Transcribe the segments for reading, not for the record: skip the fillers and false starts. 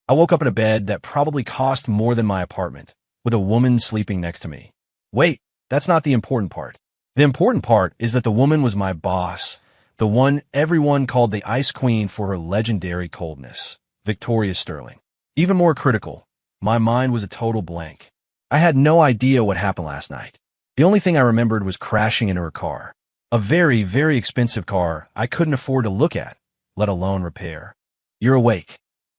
I woke up in a bed that probably cost more than my apartment, with a woman sleeping next to me. Wait, that's not the important part. The important part is that the woman was my boss, the one everyone called the Ice Queen for her legendary coldness, Victoria Sterling. Even more critical, my mind was a total blank. I had no idea what happened last night. The only thing I remembered was crashing into her car. A very, very expensive car I couldn't afford to look at, let alone repair. "You're awake."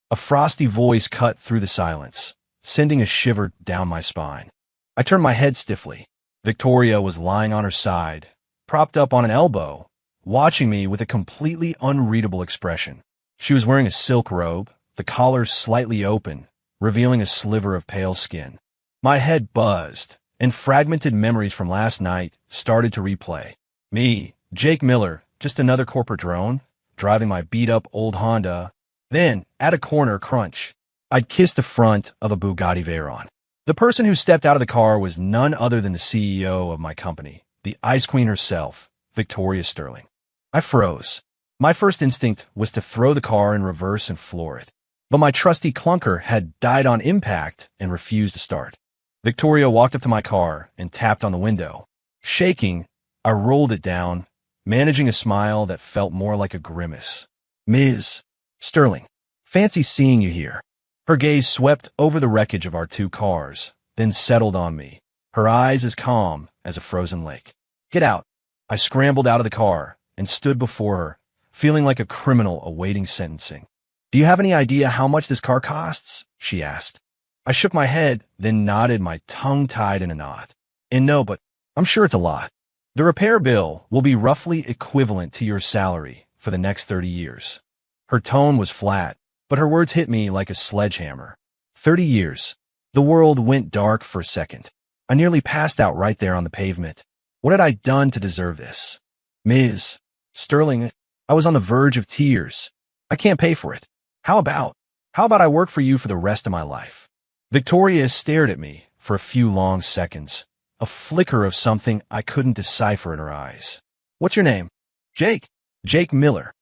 A frosty voice cut through the silence, sending a shiver down my spine. I turned my head stiffly. Victoria was lying on her side, propped up on an elbow, watching me with a completely unreadable expression. She was wearing a silk robe, the collar slightly open, revealing a sliver of pale skin. My head buzzed, and fragmented memories from last night started to replay. Me, Jake Miller, just another corporate drone, driving my beat-up old Honda. Then, at a corner crunch, I'd kissed the front of a Bugatti Veyron. The person who stepped out of the car was none other than the CEO of my company, the Ice Queen herself, Victoria Sterling. I froze. My first instinct was to throw the car in reverse and floor it. But my trusty clunker had died on impact and refused to start. Victoria walked up to my car and tapped on the window. Shaking, I rolled it down, managing a smile that felt more like a grimace. "Ms. Sterling, fancy seeing you here." Her gaze swept over the wreckage of our two cars, then settled on me, her eyes as calm as a frozen lake. "Get out." I scrambled out of the car and stood before her, feeling like a criminal awaiting sentencing. "Do you have any idea how much this car costs?" she asked. I shook my head, then nodded, my tongue tied in a knot. "And no, but I'm sure it's a lot. The repair bill will be roughly equivalent to your salary for the next 30 years. Her tone was flat, but her words hit me like a sledgehammer. 30 years. The world went dark for a second. I nearly passed out right there on the pavement. What had I done to deserve this? "Ms. Sterling," I was on the verge of tears. "I can't pay for it. How about I work for you for the rest of my life?" Victoria stared at me for a few long seconds, a flicker of something I couldn't decipher in her eyes. "What's your name?" "Jake. Jake Miller."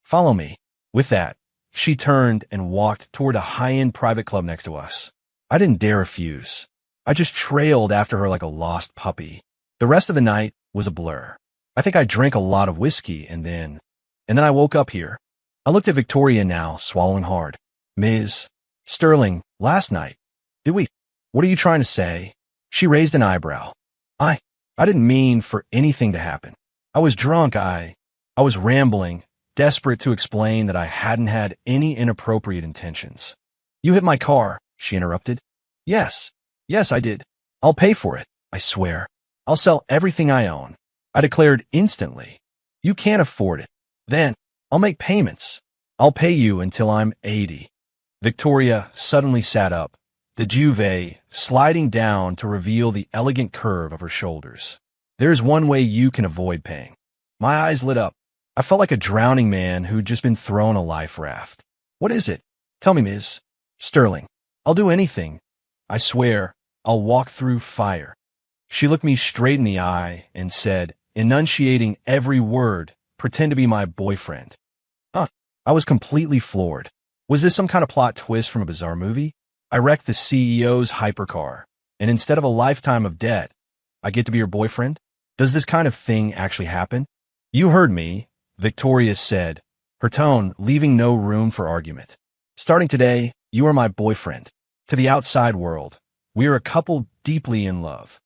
"Follow me." With that, she turned and walked toward a high-end private club next to us. I didn't dare refuse. I just trailed after her like a lost puppy. The rest of the night was a blur. I think I drank a lot of whiskey and then I woke up here. I looked at Victoria now, swallowing hard. "Ms. Sterling, last night, did we? What are you trying to say?" She raised an eyebrow. I didn't mean for anything to happen. I was drunk. I was rambling, desperate to explain that I hadn't had any inappropriate intentions. "You hit my car," she interrupted. Yes, I did. I'll pay for it, I swear. I'll sell everything I own," I declared instantly. "You can't afford it. Then, I'll make payments. I'll pay you until I'm 80. Victoria suddenly sat up, the duvet sliding down to reveal the elegant curve of her shoulders. "There's one way you can avoid paying." My eyes lit up. I felt like a drowning man who'd just been thrown a life raft. "What is it? Tell me, Ms. Sterling. I'll do anything. I swear, I'll walk through fire." She looked me straight in the eye and said, enunciating every word, "Pretend to be my boyfriend." I was completely floored. Was this some kind of plot twist from a bizarre movie? I wrecked the CEO's hypercar, and instead of a lifetime of debt, I get to be your boyfriend? Does this kind of thing actually happen? "You heard me," Victoria said, her tone leaving no room for argument. "Starting today, you are my boyfriend. To the outside world, we are a couple deeply in love."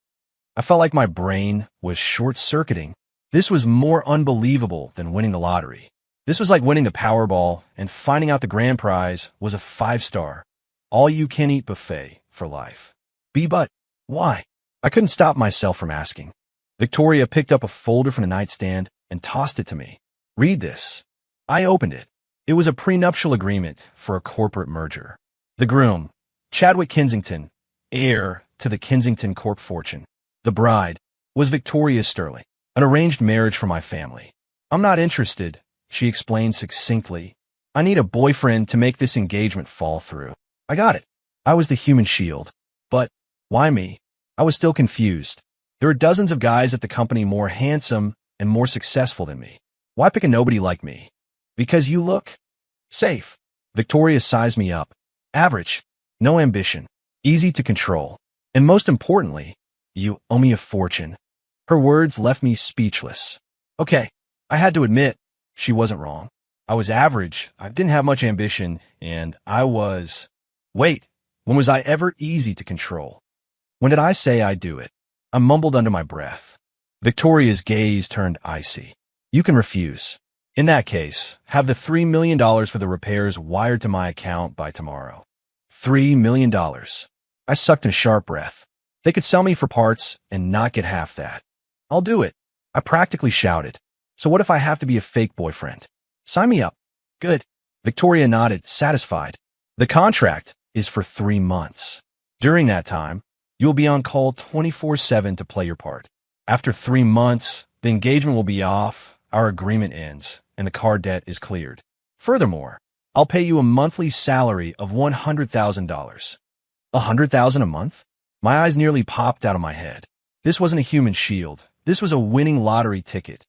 I felt like my brain was short-circuiting. This was more unbelievable than winning the lottery. This was like winning the Powerball and finding out the grand prize was a 5-star, all-you-can-eat buffet for life. But why? I couldn't stop myself from asking. Victoria picked up a folder from the nightstand and tossed it to me. "Read this." I opened it. It was a prenuptial agreement for a corporate merger. The groom, Chadwick Kensington, heir to the Kensington Corp fortune. The bride was Victoria Sterling, an arranged marriage for my family. "I'm not interested," she explained succinctly. "I need a boyfriend to make this engagement fall through." I got it. I was the human shield. But why me? I was still confused. There are dozens of guys at the company more handsome and more successful than me. Why pick a nobody like me? "Because you look safe." Victoria sized me up. Average. No ambition. Easy to control. And most importantly, you owe me a fortune. Her words left me speechless. Okay, I had to admit, she wasn't wrong. I was average, I didn't have much ambition, and I was... Wait, when was I ever easy to control? When did I say I'd do it? I mumbled under my breath. Victoria's gaze turned icy. You can refuse. In that case, have the $3 million for the repairs wired to my account by tomorrow. $3 million. I sucked in a sharp breath. They could sell me for parts and not get half that. I'll do it. I practically shouted. So what if I have to be a fake boyfriend? Sign me up. Good. Victoria nodded, satisfied. The contract is for 3 months. During that time, you'll be on call 24/7 to play your part. After 3 months, the engagement will be off, our agreement ends, and the car debt is cleared. Furthermore, I'll pay you a monthly salary of $100,000. $100,000 a month? My eyes nearly popped out of my head. This wasn't a human shield. This was a winning lottery ticket.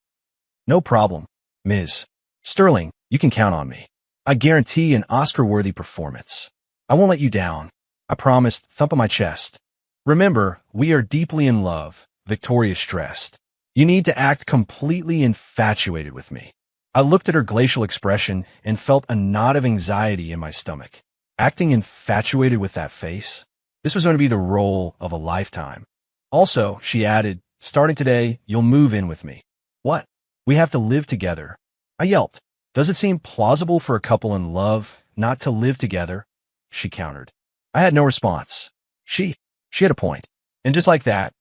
No problem, Ms. Sterling, you can count on me. I guarantee an Oscar-worthy performance. I won't let you down. I promised, thump on my chest. Remember, we are deeply in love, Victoria stressed. You need to act completely infatuated with me. I looked at her glacial expression and felt a knot of anxiety in my stomach. Acting infatuated with that face? This was going to be the role of a lifetime. Also, she added, starting today, you'll move in with me. What? We have to live together. I yelped. Does it seem plausible for a couple in love not to live together? She countered. I had no response. She had a point. And just like that,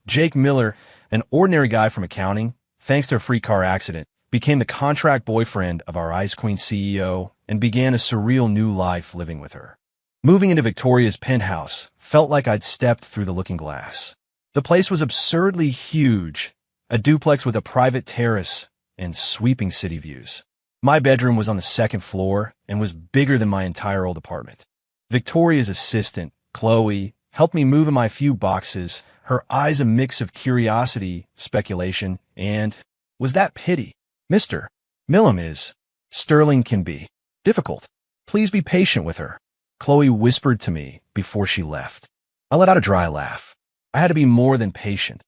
Jake Miller, an ordinary guy from accounting, thanks to a free car accident, became the contract boyfriend of our Ice Queen CEO and began a surreal new life living with her. Moving into Victoria's penthouse felt like I'd stepped through the looking glass. The place was absurdly huge, a duplex with a private terrace and sweeping city views. My bedroom was on the 2nd floor and was bigger than my entire old apartment. Victoria's assistant, Chloe, helped me move in my few boxes, her eyes a mix of curiosity, speculation, and, was that pity? Mr. Millam is, Sterling can be difficult. Please be patient with her, Chloe whispered to me before she left. I let out a dry laugh. I had to be more than patient.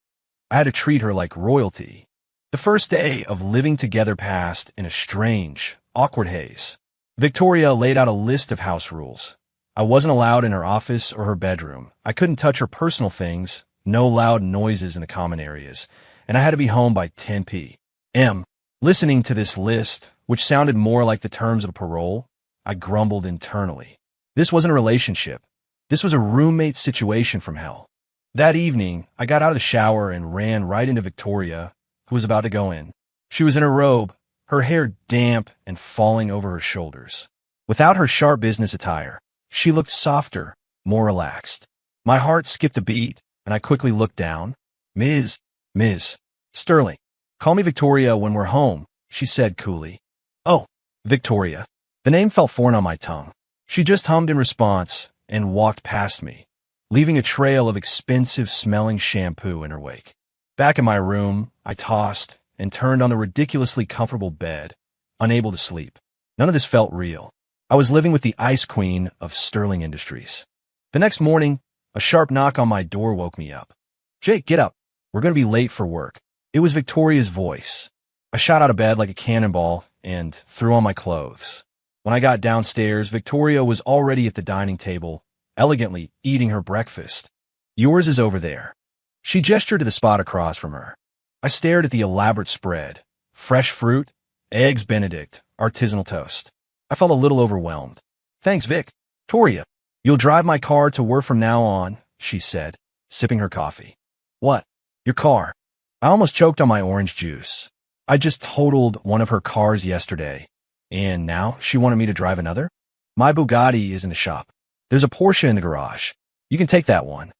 I had to treat her like royalty. The first day of living together passed in a strange, awkward haze. Victoria laid out a list of house rules. I wasn't allowed in her office or her bedroom. I couldn't touch her personal things, no loud noises in the common areas, and I had to be home by 10 p.m. Listening to this list, which sounded more like the terms of a parole, I grumbled internally. This wasn't a relationship. This was a roommate situation from hell. That evening, I got out of the shower and ran right into Victoria, who was about to go in. She was in her robe, her hair damp and falling over her shoulders. Without her sharp business attire, she looked softer, more relaxed. My heart skipped a beat, and I quickly looked down. Ms. Sterling, call me Victoria when we're home, she said coolly. Oh, Victoria. The name felt foreign on my tongue. She just hummed in response and walked past me, leaving a trail of expensive-smelling shampoo in her wake. Back in my room, I tossed and turned on the ridiculously comfortable bed, unable to sleep. None of this felt real. I was living with the Ice Queen of Sterling Industries. The next morning, a sharp knock on my door woke me up. Jake, get up. We're going to be late for work. It was Victoria's voice. I shot out of bed like a cannonball and threw on my clothes. When I got downstairs, Victoria was already at the dining table, elegantly eating her breakfast. Yours is over there. She gestured to the spot across from her. I stared at the elaborate spread. Fresh fruit, eggs Benedict, artisanal toast. I felt a little overwhelmed. Thanks, Vic. Victoria, you'll drive my car to work from now on, she said, sipping her coffee. What? Your car. I almost choked on my orange juice. I just totaled one of her cars yesterday, and now she wanted me to drive another? My Bugatti is in the shop. There's a Porsche in the garage. You can take that one.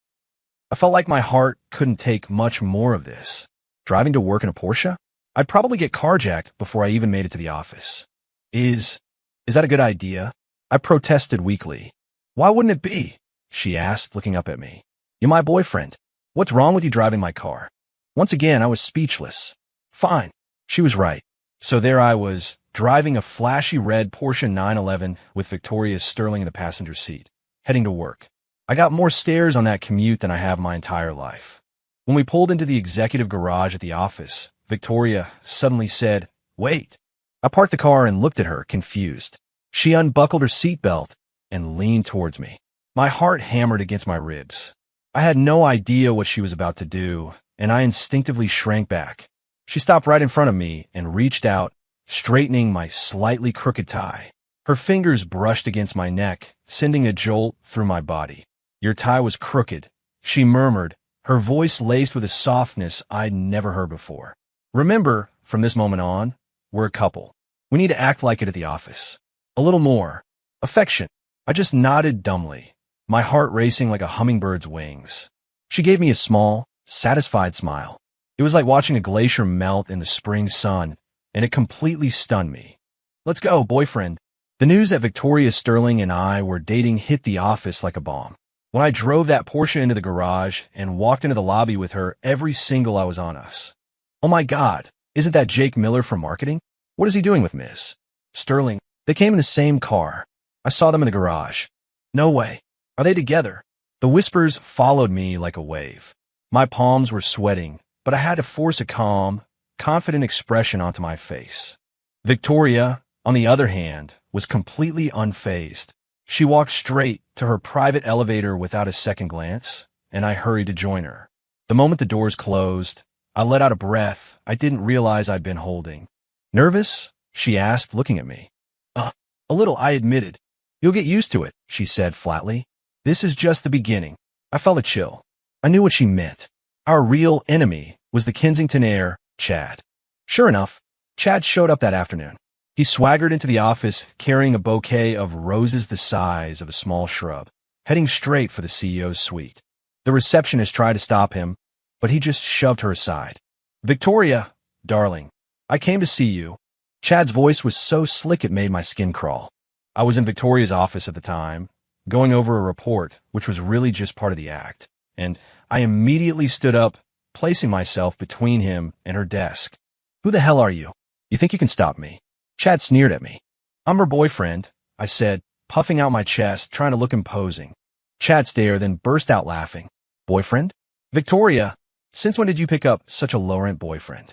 I felt like my heart couldn't take much more of this. Driving to work in a Porsche? I'd probably get carjacked before I even made it to the office. Is that a good idea? I protested weakly. Why wouldn't it be? She asked, looking up at me. You're my boyfriend. What's wrong with you driving my car? Once again, I was speechless. Fine. She was right. So there I was, driving a flashy red Porsche 911 with Victoria Sterling in the passenger seat, heading to work. I got more stares on that commute than I have my entire life. When we pulled into the executive garage at the office, Victoria suddenly said, "Wait." I parked the car and looked at her, confused. She unbuckled her seatbelt and leaned towards me. My heart hammered against my ribs. I had no idea what she was about to do, and I instinctively shrank back. She stopped right in front of me and reached out, straightening my slightly crooked tie. Her fingers brushed against my neck, sending a jolt through my body. "Your tie was crooked," she murmured, her voice laced with a softness I'd never heard before. "Remember, from this moment on, we're a couple. We need to act like it at the office. A little more. Affection." I just nodded dumbly, my heart racing like a hummingbird's wings. She gave me a small, satisfied smile. It was like watching a glacier melt in the spring sun, and it completely stunned me. "Let's go, boyfriend." The news that Victoria Sterling and I were dating hit the office like a bomb. When I drove that Porsche into the garage and walked into the lobby with her, every single eye was on us. "Oh my God, isn't that Jake Miller from marketing? What is he doing with Miss Sterling?" They came in the same car. I saw them in the garage. "No way. Are they together?" The whispers followed me like a wave. My palms were sweating, but I had to force a calm, confident expression onto my face. Victoria, on the other hand, was completely unfazed. She walked straight to her private elevator without a second glance, and I hurried to join her. The moment the doors closed, I let out a breath I didn't realize I'd been holding. "Nervous?" she asked, looking at me. A little," I admitted. "You'll get used to it," she said flatly. "This is just the beginning." I felt a chill. I knew what she meant. Our real enemy was the Kensington heir, Chad. Sure enough, Chad showed up that afternoon. He swaggered into the office carrying a bouquet of roses the size of a small shrub, heading straight for the CEO's suite. The receptionist tried to stop him, but he just shoved her aside. "Victoria, darling, I came to see you." Chad's voice was so slick it made my skin crawl. I was in Victoria's office at the time, going over a report, which was really just part of the act, and I immediately stood up, placing myself between him and her desk. "Who the hell are you? You think you can stop me?" Chad sneered at me. "I'm her boyfriend," I said, puffing out my chest, trying to look imposing. Chad stared, then burst out laughing. "Boyfriend? Victoria, since when did you pick up such a low-rent boyfriend?"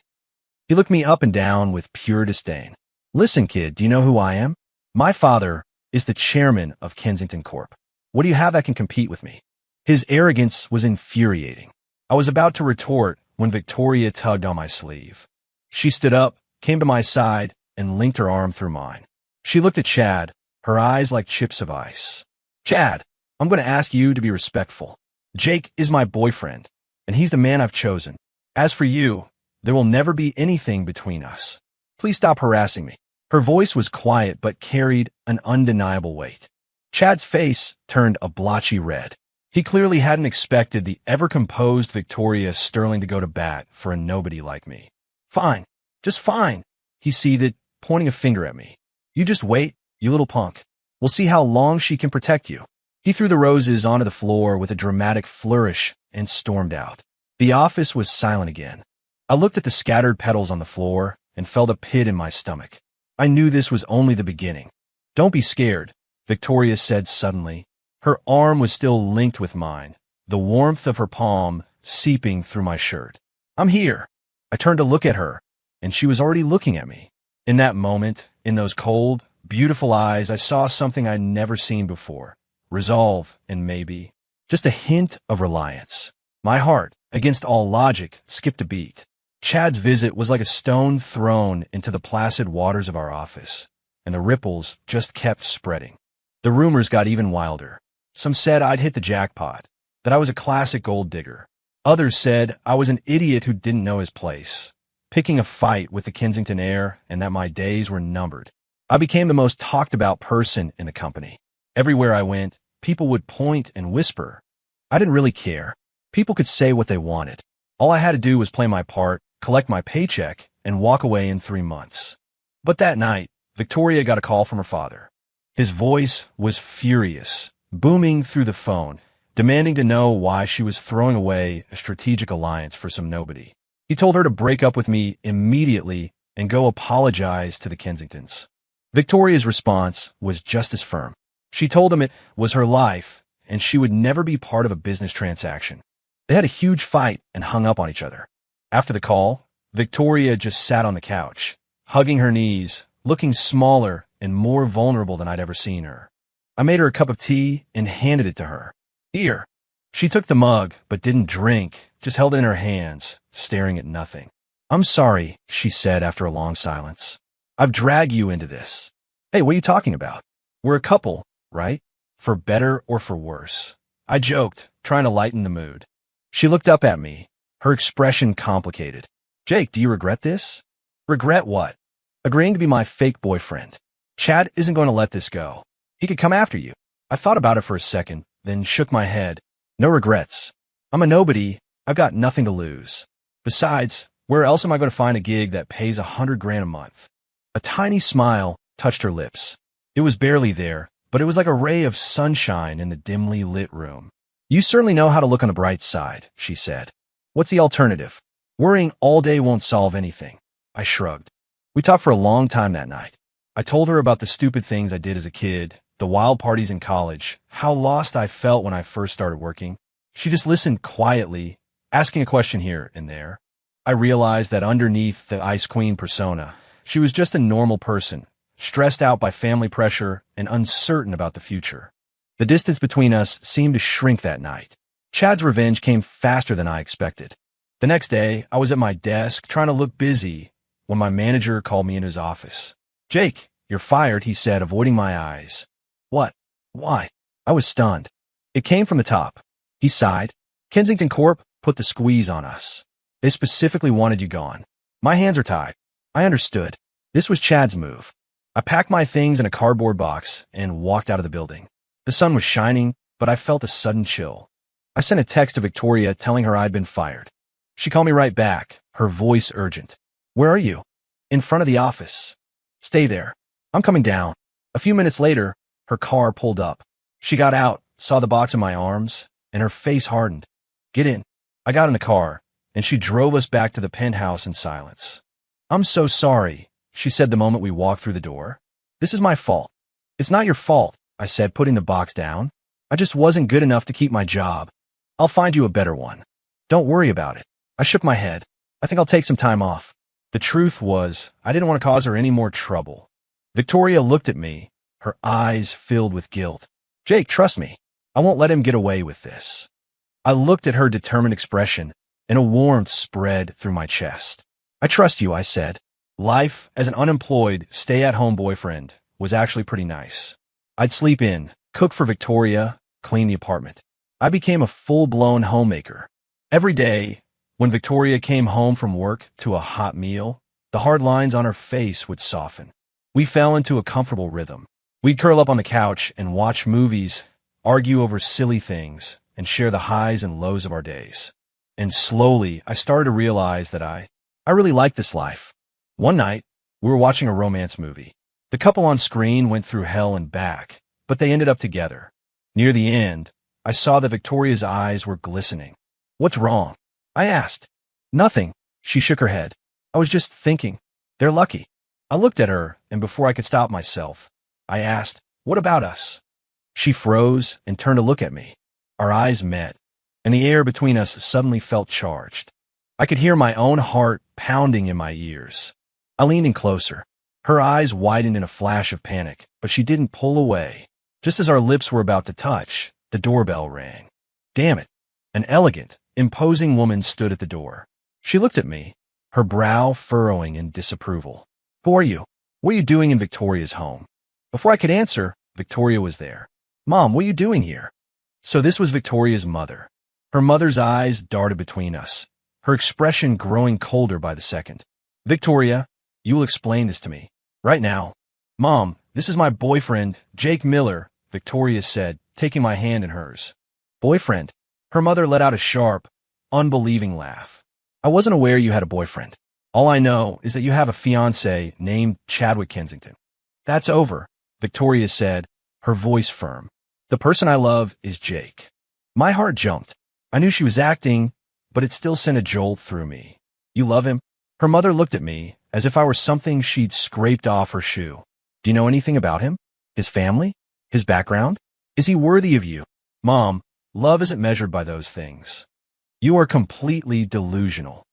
He looked me up and down with pure disdain. "Listen, kid, do you know who I am? My father is the chairman of Kensington Corp. What do you have that can compete with me?" His arrogance was infuriating. I was about to retort when Victoria tugged on my sleeve. She stood up, came to my side, and linked her arm through mine. She looked at Chad, her eyes like chips of ice. "Chad, I'm going to ask you to be respectful. Jake is my boyfriend, and he's the man I've chosen. As for you, there will never be anything between us. Please stop harassing me." Her voice was quiet but carried an undeniable weight. Chad's face turned a blotchy red. He clearly hadn't expected the ever-composed Victoria Sterling to go to bat for a nobody like me. "Fine, just fine," he seethed, pointing a finger at me. "You just wait, you little punk. We'll see how long she can protect you." He threw the roses onto the floor with a dramatic flourish and stormed out. The office was silent again. I looked at the scattered petals on the floor and felt a pit in my stomach. I knew this was only the beginning. "Don't be scared," Victoria said suddenly. Her arm was still linked with mine, the warmth of her palm seeping through my shirt. "I'm here." I turned to look at her, and she was already looking at me. In that moment, in those cold, beautiful eyes, I saw something I'd never seen before. Resolve and maybe just a hint of reliance. My heart, against all logic, skipped a beat. Chad's visit was like a stone thrown into the placid waters of our office, and the ripples just kept spreading. The rumors got even wilder. Some said I'd hit the jackpot, that I was a classic gold digger. Others said I was an idiot who didn't know his place, picking a fight with the Kensington heir, and that my days were numbered. I became the most talked about person in the company. Everywhere I went, people would point and whisper. I didn't really care. People could say what they wanted. All I had to do was play my part, collect my paycheck, and walk away in 3 months. But that night, Victoria got a call from her father. His voice was furious, booming through the phone, demanding to know why she was throwing away a strategic alliance for some nobody. He told her to break up with me immediately and go apologize to the Kensingtons. Victoria's response was just as firm. She told him it was her life, and she would never be part of a business transaction. They had a huge fight and hung up on each other. After the call, Victoria just sat on the couch, hugging her knees, looking smaller and more vulnerable than I'd ever seen her. I made her a cup of tea and handed it to her. Here. She took the mug, but didn't drink, just held it in her hands, staring at nothing. I'm sorry, she said after a long silence. I've dragged you into this. Hey, what are you talking about? We're a couple, right? For better or for worse. I joked, trying to lighten the mood. She looked up at me, her expression complicated. Jake, do you regret this? Regret what? Agreeing to be my fake boyfriend. Chad isn't going to let this go. He could come after you. I thought about it for a second, then shook my head. No regrets. I'm a nobody. I've got nothing to lose. Besides, where else am I going to find a gig that pays $100,000 a month? A tiny smile touched her lips. It was barely there, but it was like a ray of sunshine in the dimly lit room. You certainly know how to look on the bright side, she said. What's the alternative? Worrying all day won't solve anything. I shrugged. We talked for a long time that night. I told her about the stupid things I did as a kid, the wild parties in college, how lost I felt when I first started working. She just listened quietly, asking a question here and there. I realized that underneath the Ice Queen persona, she was just a normal person, stressed out by family pressure and uncertain about the future. The distance between us seemed to shrink that night. Chad's revenge came faster than I expected. The next day, I was at my desk trying to look busy when my manager called me in his office. Jake, you're fired, he said, avoiding my eyes. What? Why? I was stunned. It came from the top. He sighed. Kensington Corp put the squeeze on us. They specifically wanted you gone. My hands are tied. I understood. This was Chad's move. I packed my things in a cardboard box and walked out of the building. The sun was shining, but I felt a sudden chill. I sent a text to Victoria telling her I'd been fired. She called me right back, her voice urgent. Where are you? In front of the office. Stay there. I'm coming down. A few minutes later, her car pulled up. She got out, saw the box in my arms, and her face hardened. Get in. I got in the car, and she drove us back to the penthouse in silence. I'm so sorry, she said the moment we walked through the door. This is my fault. It's not your fault, I said, putting the box down. I just wasn't good enough to keep my job. I'll find you a better one. Don't worry about it. I shook my head. I think I'll take some time off. The truth was, I didn't want to cause her any more trouble. Victoria looked at me, her eyes filled with guilt. Jake, trust me. I won't let him get away with this. I looked at her determined expression, and a warmth spread through my chest. I trust you, I said. Life as an unemployed, stay-at-home boyfriend was actually pretty nice. I'd sleep in, cook for Victoria, clean the apartment. I became a full-blown homemaker. Every day, when Victoria came home from work to a hot meal, the hard lines on her face would soften. We fell into a comfortable rhythm. We'd curl up on the couch and watch movies, argue over silly things, and share the highs and lows of our days. And slowly, I started to realize that I really liked this life. One night, we were watching a romance movie. The couple on screen went through hell and back, but they ended up together. Near the end, I saw that Victoria's eyes were glistening. What's wrong? I asked. Nothing. She shook her head. I was just thinking. They're lucky. I looked at her, and before I could stop myself, I asked, what about us? She froze and turned to look at me. Our eyes met, and the air between us suddenly felt charged. I could hear my own heart pounding in my ears. I leaned in closer. Her eyes widened in a flash of panic, but she didn't pull away. Just as our lips were about to touch, the doorbell rang. Damn it. An elegant, imposing woman stood at the door. She looked at me, her brow furrowing in disapproval. Who are you? What are you doing in Victoria's home? Before I could answer, Victoria was there. Mom, what are you doing here? So this was Victoria's mother. Her mother's eyes darted between us, her expression growing colder by the second. Victoria, you will explain this to me. Right now. Mom, this is my boyfriend, Jake Miller, Victoria said, taking my hand in hers. Boyfriend? Her mother let out a sharp, unbelieving laugh. I wasn't aware you had a boyfriend. All I know is that you have a fiancé named Chadwick Kensington. That's over, Victoria said, her voice firm. The person I love is Jake. My heart jumped. I knew she was acting, but it still sent a jolt through me. You love him? Her mother looked at me, as if I were something she'd scraped off her shoe. Do you know anything about him? His family? His background? Is he worthy of you? Mom, love isn't measured by those things. You are completely delusional.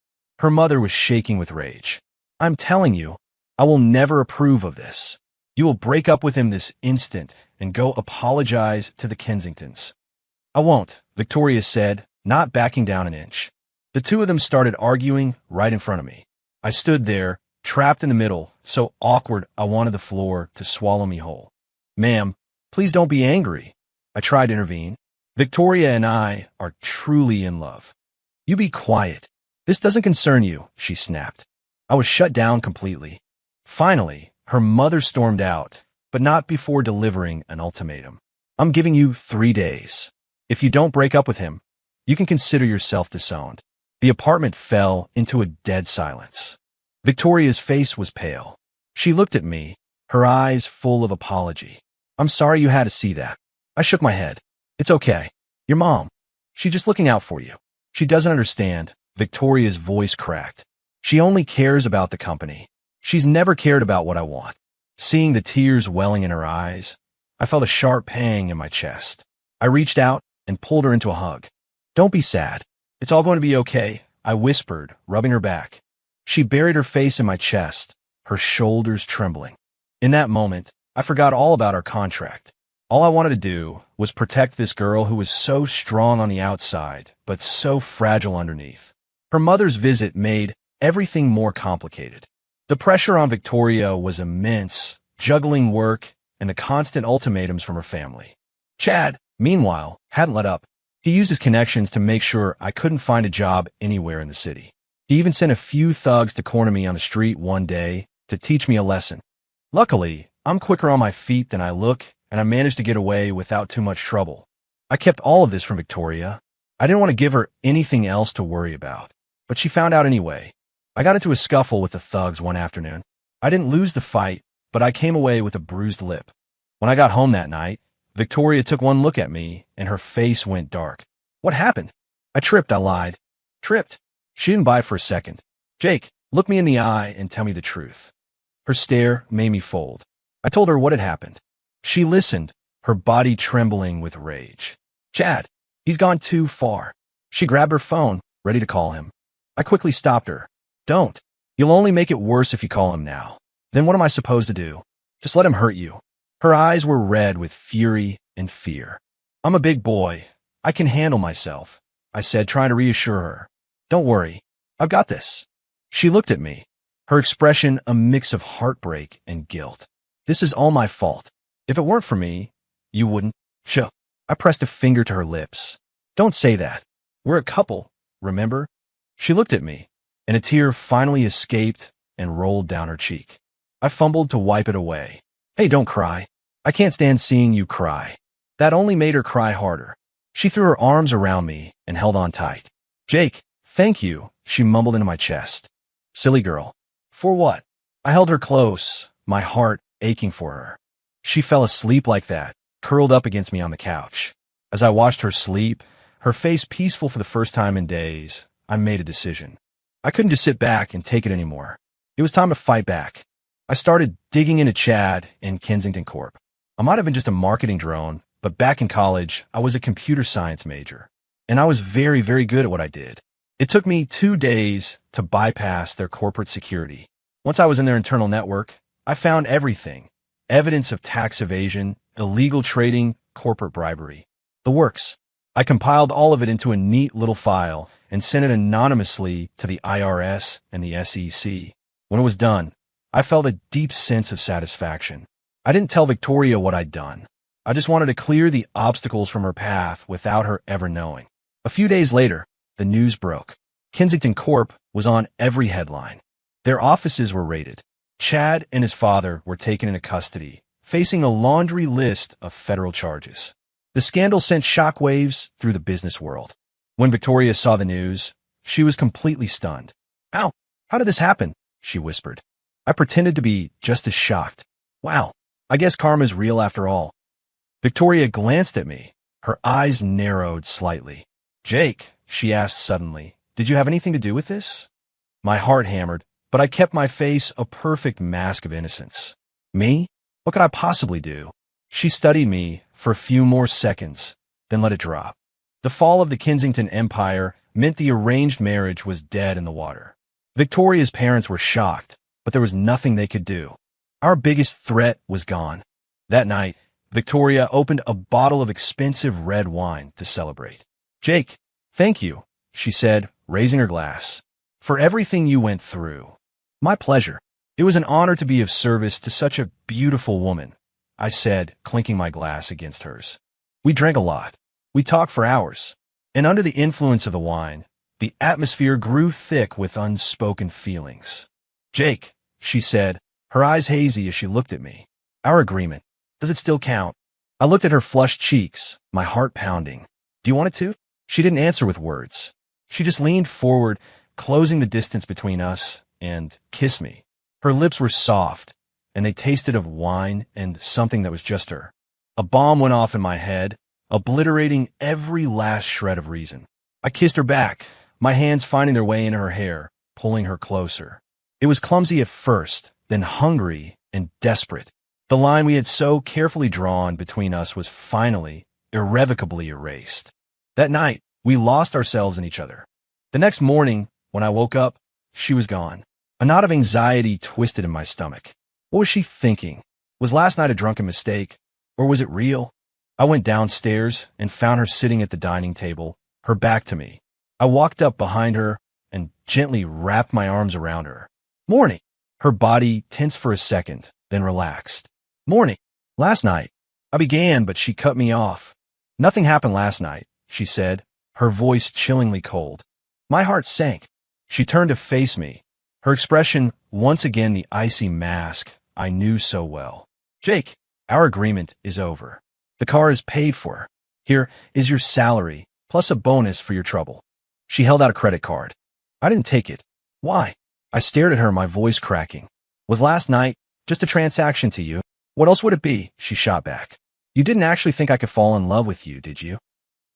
Her mother was shaking with rage. I'm telling you, I will never approve of this. You will break up with him this instant and go apologize to the Kensingtons. I won't, Victoria said, not backing down an inch. The two of them started arguing right in front of me. I stood there, trapped in the middle, so awkward I wanted the floor to swallow me whole. Ma'am, please don't be angry. I tried to intervene. Victoria and I are truly in love. You be quiet. This doesn't concern you, she snapped. I was shut down completely. Finally, her mother stormed out, but not before delivering an ultimatum. I'm giving you 3 days. If you don't break up with him, you can consider yourself disowned. The apartment fell into a dead silence. Victoria's face was pale. She looked at me, her eyes full of apology. I'm sorry you had to see that. I shook my head. It's okay. Your mom. She's just looking out for you. She doesn't understand. Victoria's voice cracked. She only cares about the company. She's never cared about what I want. Seeing the tears welling in her eyes, I felt a sharp pang in my chest. I reached out and pulled her into a hug. Don't be sad. It's all going to be okay, I whispered, rubbing her back. She buried her face in my chest, her shoulders trembling. In that moment, I forgot all about our contract. All I wanted to do was protect this girl who was so strong on the outside, but so fragile underneath. Her mother's visit made everything more complicated. The pressure on Victoria was immense, juggling work and the constant ultimatums from her family. Chad, meanwhile, hadn't let up. He used his connections to make sure I couldn't find a job anywhere in the city. He even sent a few thugs to corner me on the street one day to teach me a lesson. Luckily, I'm quicker on my feet than I look, and I managed to get away without too much trouble. I kept all of this from Victoria. I didn't want to give her anything else to worry about, but she found out anyway. I got into a scuffle with the thugs one afternoon. I didn't lose the fight, but I came away with a bruised lip. When I got home that night, Victoria took one look at me, and her face went dark. What happened? I tripped, I lied. Tripped. She didn't buy it for a second. Jake, look me in the eye and tell me the truth. Her stare made me fold. I told her what had happened. She listened, her body trembling with rage. Chad, he's gone too far. She grabbed her phone, ready to call him. I quickly stopped her. Don't. You'll only make it worse if you call him now. Then what am I supposed to do? Just let him hurt you. Her eyes were red with fury and fear. I'm a big boy. I can handle myself, I said, trying to reassure her. Don't worry. I've got this. She looked at me, her expression a mix of heartbreak and guilt. This is all my fault. If it weren't for me, you wouldn't. Sure. I pressed a finger to her lips. Don't say that. We're a couple, remember? She looked at me, and a tear finally escaped and rolled down her cheek. I fumbled to wipe it away. Hey, don't cry. I can't stand seeing you cry. That only made her cry harder. She threw her arms around me and held on tight. Jake, thank you, she mumbled into my chest. Silly girl. For what? I held her close, my heart aching for her. She fell asleep like that, curled up against me on the couch. As I watched her sleep, her face peaceful for the first time in days, I made a decision. I couldn't just sit back and take it anymore. It was time to fight back. I started digging into Chad and Kensington Corp. I might have been just a marketing drone, but back in college, I was a computer science major, and I was very, very good at what I did. It took me 2 days to bypass their corporate security. Once I was in their internal network, I found everything. Evidence of tax evasion, illegal trading, corporate bribery. The works. I compiled all of it into a neat little file and sent it anonymously to the IRS and the SEC. When it was done, I felt a deep sense of satisfaction. I didn't tell Victoria what I'd done. I just wanted to clear the obstacles from her path without her ever knowing. A few days later, the news broke. Kensington Corp was on every headline. Their offices were raided. Chad and his father were taken into custody, facing a laundry list of federal charges. The scandal sent shockwaves through the business world. When Victoria saw the news, she was completely stunned. Ow, how did this happen? She whispered. I pretended to be just as shocked. Wow, I guess karma's real after all. Victoria glanced at me. Her eyes narrowed slightly. Jake, she asked suddenly, did you have anything to do with this? My heart hammered. but I kept my face a perfect mask of innocence. Me? What could I possibly do? She studied me for a few more seconds, then let it drop. The fall of the Kensington Empire meant the arranged marriage was dead in the water. Victoria's parents were shocked, but there was nothing they could do. Our biggest threat was gone. That night, Victoria opened a bottle of expensive red wine to celebrate. "Jake, thank you," she said, raising her glass, "for everything you went through." "My pleasure. It was an honor to be of service to such a beautiful woman," I said, clinking my glass against hers. We drank a lot. We talked for hours. And under the influence of the wine, the atmosphere grew thick with unspoken feelings. "Jake," she said, her eyes hazy as she looked at me. "Our agreement. Does it still count?" I looked at her flushed cheeks, my heart pounding. "Do you want it to?" She didn't answer with words. She just leaned forward, closing the distance between us, and kissed me. Her lips were soft, and they tasted of wine and something that was just her. A bomb went off in my head, obliterating every last shred of reason. I kissed her back, my hands finding their way into her hair, pulling her closer. It was clumsy at first, then hungry and desperate. The line we had so carefully drawn between us was finally, irrevocably erased. That night, we lost ourselves in each other. The next morning, when I woke up, she was gone. A knot of anxiety twisted in my stomach. What was she thinking? Was last night a drunken mistake, or was it real? I went downstairs and found her sitting at the dining table, her back to me. I walked up behind her and gently wrapped my arms around her. "Morning." Her body tensed for a second, then relaxed. "Morning." "Last night." I began, but she cut me off. "Nothing happened last night," she said, her voice chillingly cold. My heart sank. She turned to face me, her expression once again the icy mask I knew so well. "Jake, our agreement is over. The car is paid for. Here is your salary, plus a bonus for your trouble." She held out a credit card. I didn't take it. "Why?" I stared at her, my voice cracking. "Was last night just a transaction to you? What else would it be?" she shot back. "You didn't actually think I could fall in love with you, did you?"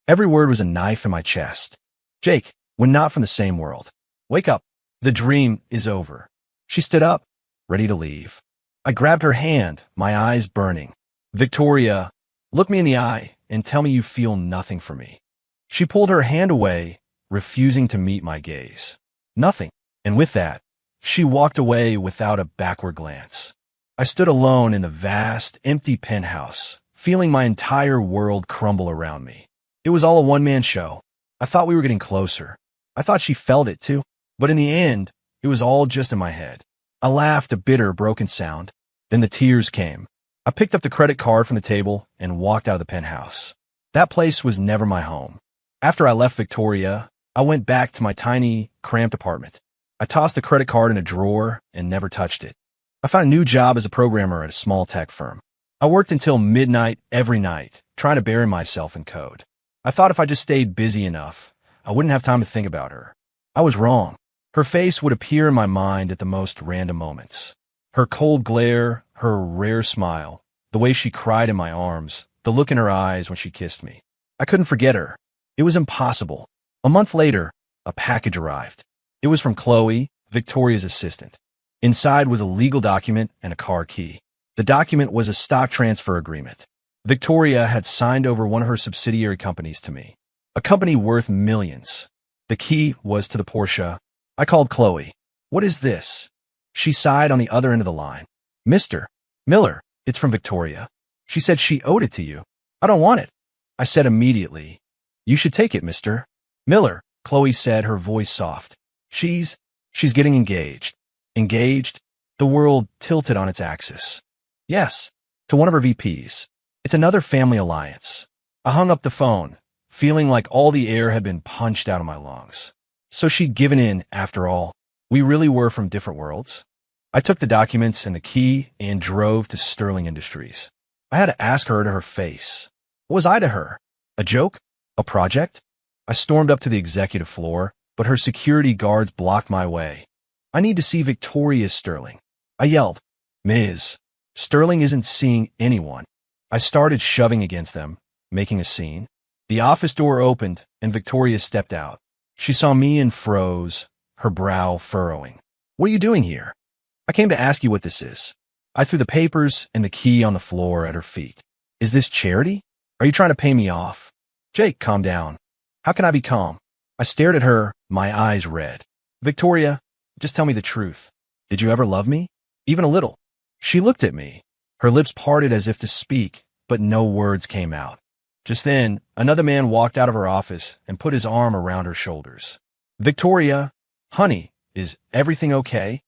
Every word was a knife in my chest. "Jake, we're not from the same world. Wake up. The dream is over." She stood up, ready to leave. I grabbed her hand, my eyes burning. "Victoria, look me in the eye and tell me you feel nothing for me." She pulled her hand away, refusing to meet my gaze. "Nothing." And with that, she walked away without a backward glance. I stood alone in the vast, empty penthouse, feeling my entire world crumble around me. It was all a one-man show. I thought we were getting closer. I thought she felt it too. But in the end, it was all just in my head. I laughed a bitter, broken sound. Then the tears came. I picked up the credit card from the table and walked out of the penthouse. That place was never my home. After I left Victoria, I went back to my tiny, cramped apartment. I tossed the credit card in a drawer and never touched it. I found a new job as a programmer at a small tech firm. I worked until midnight every night, trying to bury myself in code. I thought if I just stayed busy enough, I wouldn't have time to think about her. I was wrong. Her face would appear in my mind at the most random moments. Her cold glare, her rare smile, the way she cried in my arms, the look in her eyes when she kissed me. I couldn't forget her. It was impossible. A month later, a package arrived. It was from Chloe, Victoria's assistant. Inside was a legal document and a car key. The document was a stock transfer agreement. Victoria had signed over one of her subsidiary companies to me, a company worth millions. The key was to the Porsche. I called Chloe. "What is this?" She sighed on the other end of the line. "Mr. Miller, it's from Victoria. She said she owed it to you." "I don't want it," I said immediately. "You should take it, Mr. Miller," Chloe said, her voice soft. She's getting engaged." "Engaged?" The world tilted on its axis. "Yes, to one of her VPs. It's another family alliance." I hung up the phone, feeling like all the air had been punched out of my lungs. So she'd given in after all. We really were from different worlds. I took the documents and the key and drove to Sterling Industries. I had to ask her to her face. What was I to her? A joke? A project? I stormed up to the executive floor, but her security guards blocked my way. "I need to see Victoria Sterling." I yelled. "Ms. Sterling isn't seeing anyone." I started shoving against them, making a scene. The office door opened, and Victoria stepped out. She saw me and froze, her brow furrowing. What are you doing here? I came to ask you what this is. I threw the papers and the key on the floor at her feet. Is this charity? Are you trying to pay me off? Jake, calm down. How can I be calm? I stared at her, my eyes red. Victoria, just tell me the truth. Did you ever love me? Even a little. She looked at me. Her lips parted as if to speak, but no words came out. Just then, another man walked out of her office and put his arm around her shoulders. Victoria, honey, is everything okay?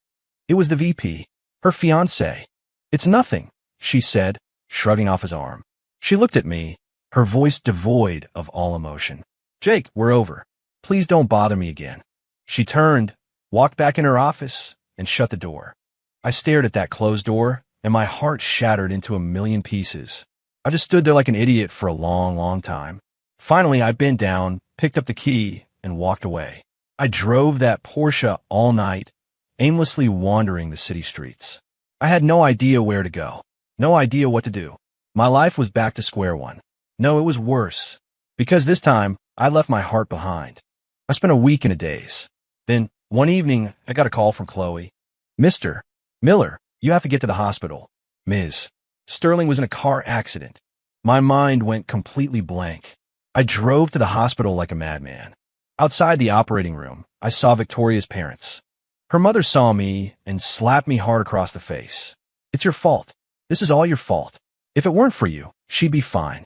It was the VP, her fiancé. It's nothing, she said, shrugging off his arm. She looked at me, her voice devoid of all emotion. Jake, we're over. Please don't bother me again. She turned, walked back in her office, and shut the door. I stared at that closed door, and my heart shattered into a million pieces. I just stood there like an idiot for a long, long time. Finally, I bent down, picked up the key, and walked away. I drove that Porsche all night, aimlessly wandering the city streets. I had no idea where to go, no idea what to do. My life was back to square one. No, it was worse, because this time, I left my heart behind. I spent a week in a daze. Then, one evening, I got a call from Chloe. Mr. Miller, you have to get to the hospital. Ms. Sterling was in a car accident. My mind went completely blank. I drove to the hospital like a madman. Outside the operating room, I saw Victoria's parents. Her mother saw me and slapped me hard across the face. It's your fault. This is all your fault. If it weren't for you, she'd be fine.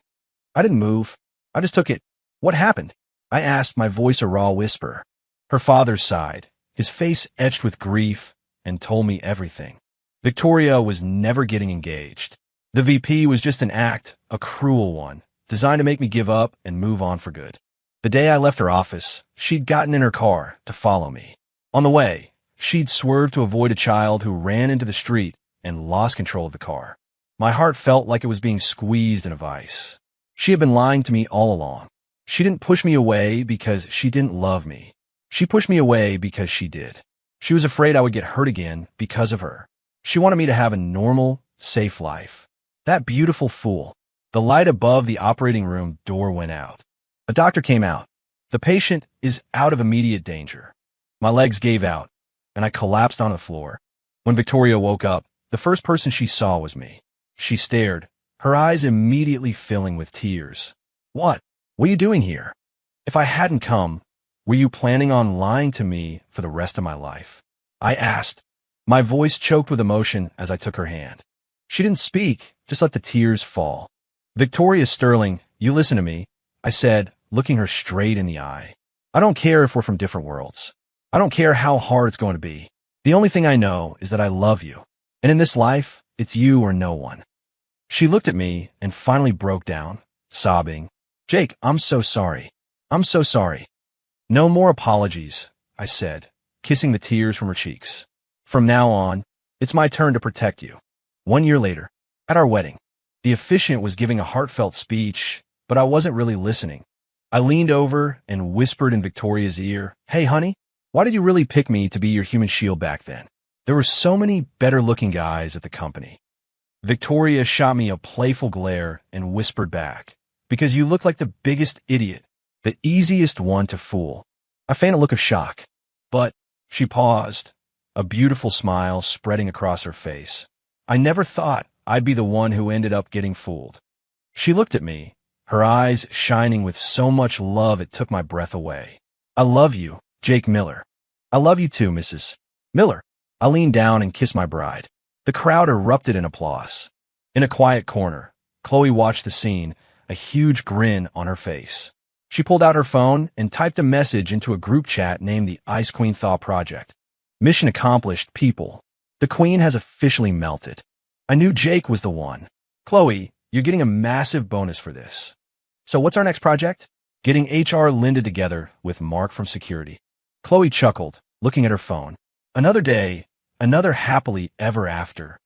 I didn't move. I just took it. What happened? I asked, my voice a raw whisper. Her father sighed, his face etched with grief, and told me everything. Victoria was never getting engaged. The VP was just an act, a cruel one, designed to make me give up and move on for good. The day I left her office, she'd gotten in her car to follow me. On the way, she'd swerved to avoid a child who ran into the street and lost control of the car. My heart felt like it was being squeezed in a vice. She had been lying to me all along. She didn't push me away because she didn't love me. She pushed me away because she did. She was afraid I would get hurt again because of her. She wanted me to have a normal, safe life. That beautiful fool. The light above the operating room door went out. A doctor came out. The patient is out of immediate danger. My legs gave out, and I collapsed on the floor. When Victoria woke up, the first person she saw was me. She stared, her eyes immediately filling with tears. What are you doing here? If I hadn't come, were you planning on lying to me for the rest of my life? I asked, my voice choked with emotion as I took her hand. She didn't speak, just let the tears fall. Victoria Sterling, you listen to me, I said, looking her straight in the eye. I don't care if we're from different worlds. I don't care how hard it's going to be. The only thing I know is that I love you. And in this life, it's you or no one. She looked at me and finally broke down, sobbing. Jake, I'm so sorry. I'm so sorry. No more apologies, I said, kissing the tears from her cheeks. From now on, it's my turn to protect you. 1 year later, at our wedding, the officiant was giving a heartfelt speech, but I wasn't really listening. I leaned over and whispered in Victoria's ear, Hey, honey, why did you really pick me to be your human shield back then? There were so many better-looking guys at the company. Victoria shot me a playful glare and whispered back, Because you look like the biggest idiot, the easiest one to fool. I feigned a look of shock, but she paused, a beautiful smile spreading across her face. I never thought I'd be the one who ended up getting fooled. She looked at me, her eyes shining with so much love it took my breath away. I love you, Jake Miller. I love you too, Mrs. Miller. I leaned down and kissed my bride. The crowd erupted in applause. In a quiet corner, Chloe watched the scene, a huge grin on her face. She pulled out her phone and typed a message into a group chat named the Ice Queen Thaw Project. Mission accomplished, people. The Queen has officially melted. I knew Jake was the one. Chloe, you're getting a massive bonus for this. So what's our next project? Getting HR Linda together with Mark from security. Chloe chuckled, looking at her phone. Another day, another happily ever after.